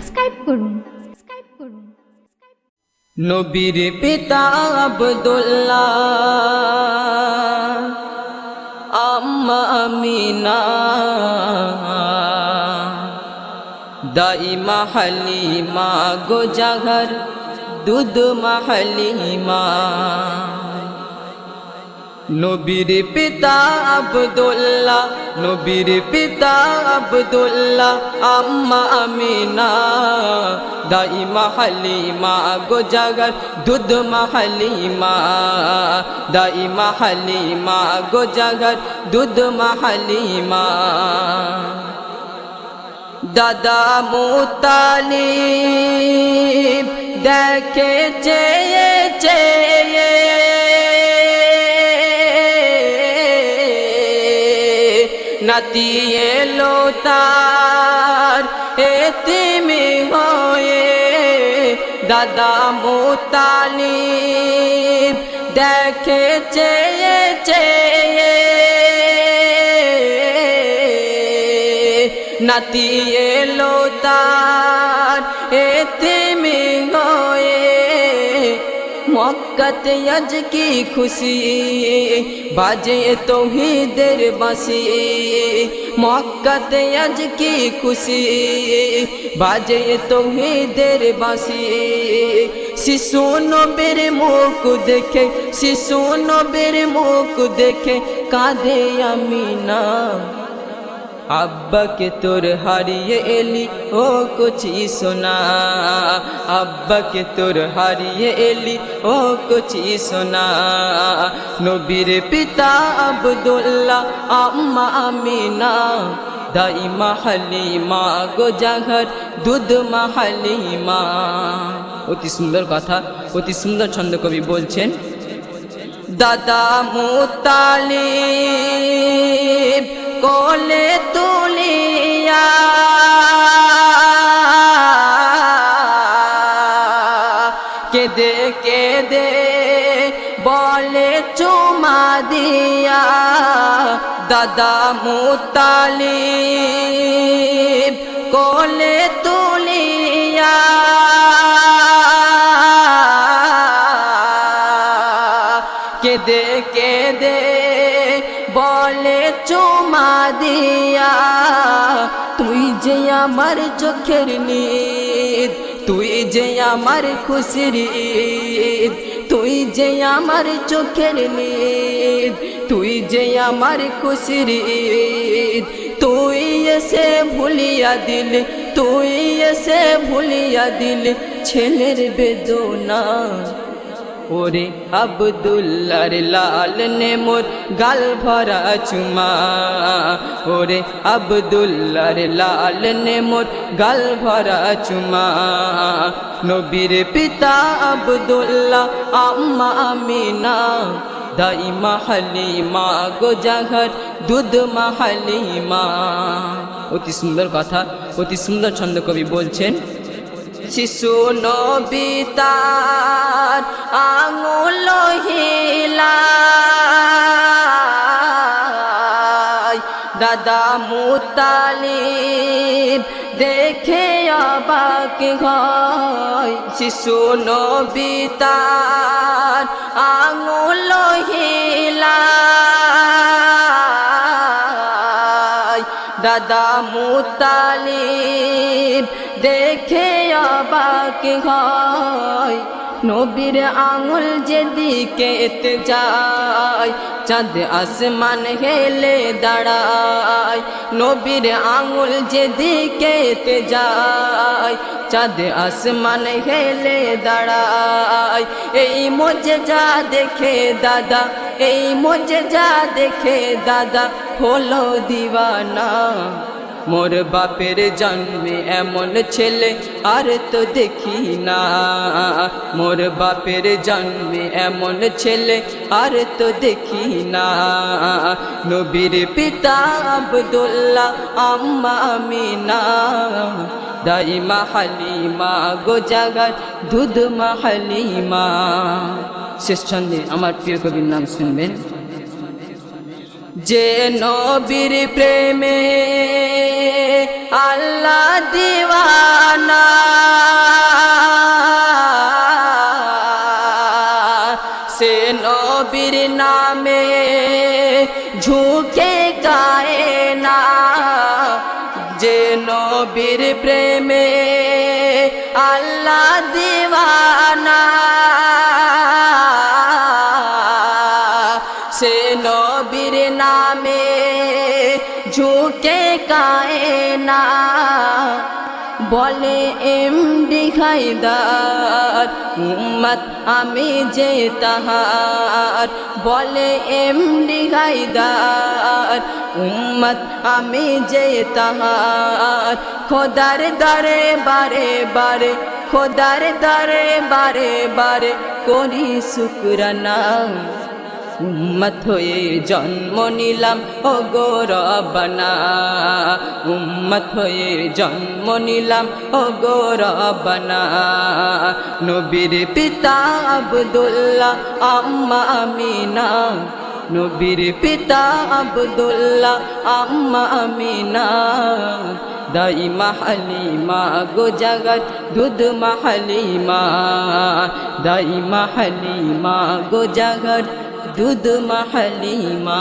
Subscribe করুন। নবীর পিতা আব্দুল্লাহ, আম্মা আমিনা, দাইমা হালিমা গো জাগার দুধ মা হালিমা। নবীর পিতা আব্দুল্লাহ, নবীর পিতা আব্দুল্লাহ, আম্মা আমিনা, দাইমা হালিমা গো জাগার দুধ মা হালিমা, দাইমা হালিমা গো জাগার দুধ মা হালিমা। দাদা মুতালিব দেখে চেয়ে চেয়ে নাতি এলো তার এতিমি হয়ে। দাদা মুতালিব দেখে চেয়ে চেয়ে নাতি এলো তার এতিমি হয়ে। মক্কাতে আজ কি খুশি বাজে তৌহিদের বাঁশি, মক্কাতে আজ কি খুশি বাজে তৌহিদের বাঁশি। শিশু নবীর মুখ দেখে, শিশু নবীর মুখ দেখে কাঁদে আমিনা। আব্বা কে তোর হারিয়ে এলি ও কুচি সোনা, আব্বা কে তোর হারিয়ে এলি ও কুচি সোনা। নবীর পিতা আব্দুল্লাহ, আম্মা আমিনা, দাইমা হালিমা গো জাগার দুধ মা হালিমা। অতি সুন্দর কথা, অতি সুন্দর ছন্দ কবি বলছেন। দাদা মুতালিব কোলে তুলিয়া কেদে কেদে বলে চুমা দিয়া। দাদা মুতালিব কোলে তুলিয়া কেদে কেদে বলে চুমা দিয়া। তুই যে আমার চোখের নিদ, তুই যে আমার খুশির ঈদ, তুই যে আমার চোখের নিদ, তুই যে আমার খুশির ঈদ। তুই এসে ভুলিয়া দিল, তুই এসে ভুলিয়া দিল ছেলের বেদনা। ওরে আব্দুল্লাহর লাল নে মোর গাল ভরা চুমা, ওরে আব্দুল্লাহর লাল নে মোর গাল ভরা চুমা। নবীর পিতা আব্দুল্লাহ, আম্মা আমিনা, দাইমা হালিমা গো জাগার দুধ মা হালিমা। অতি সুন্দর কথা, অতি সুন্দর ছন্দ কবি বলছেন। শিশু নবী তার আঙুল হিলায়, দাদা মুতালিব দেখে অবাক হয়। শিশু নবী তার আঙুল হিলায়, দাদা মুতালিব দেখে অবাক হয়। নবীর আঙুল যেদিকে যায় চাঁদ আসমান হেলে দাঁড়ায়। নবীর আঙুল যেদিকে যায় চাঁদ আসমান হেলে দাঁড়ায়। এই মুজেজা দেখে দাদা, এই মুজেজা দেখে দাদা হলো দিওয়ানা। মোর বাপের জন্মে এমন ছেলে আর তো দেখি না, মোর বাপের জন্মে এমন ছেলে আর তো দেখি না। নবীর পিতা আব্দুল্লাহ, আম্মা আমিনা, দাইমা হালিমা গো জাগার দুধ মা হালিমা। শেষ ছন্দে আমার প্রিয় কবির নাম শুনবেন। যে নবীর প্রেমে আল্লাহ দিওয়ানা, নবীর নামে ঝুঁকে কায়না যে নবীর প্রেমে আল্লাহ দিওয়ানা সে নবীর নামে ঝুঁকে কায়না বলে এমডি হায়দার উম্মত আমি যে তাহার বলে এমডি হায়দার উম্মত আমি যে তাহার খোদার দরে বারে বারে খোদার দরে বারে বারে করি শুকরানা উম্মত হয়ে জন্ম নিলাম ও গো রব্বানা উম্মত হয়ে জন্ম নিলাম ও গো রব্বানা নবীর পিতা আব্দুল্লাহ আম্মা আমিনা নবীর পিতা আব্দুল্লাহ আম্মা আমিনা দাইমা হালিমা গো জগত দুধ হালিমা দাইমা হালিমা গো জগত দুধ হালিমা